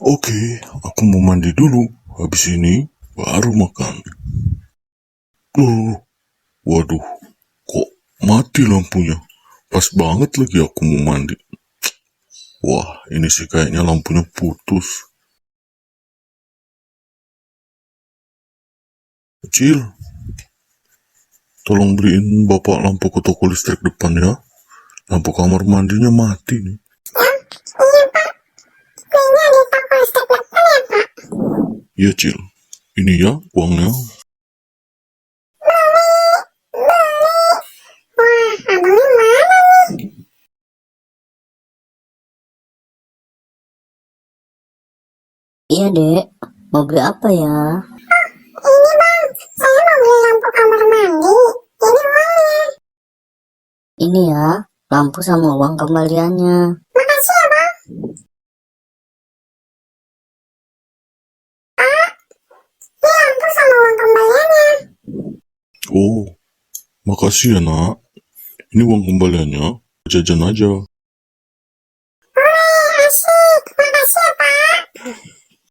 Oke, aku mau mandi dulu. Habis ini baru makan. Oh, waduh, kok mati lampunya? Pas banget lagi aku mau mandi. Wah, ini sih kayaknya lampunya putus. Kecil, tolong beliin bapak lampu ke toko listrik depan ya. Lampu kamar mandinya mati nih. Iya pak, kuenya di toko listrik depan ya pak. Iya, Cil. Ini ya uangnya. Wah, abangnya mana nih? Iya dek, mau beli apa ya? Ini bang, saya mau beli lampu kamar mandi. Ini uangnya. Ini ya, lampu sama uang kembaliannya. Makasih ya bang. Ini lampu sama uang kembaliannya. Oh, makasih ya nak. Ini uang kembaliannya. Jajan aja. Asik. Makasih ya pak.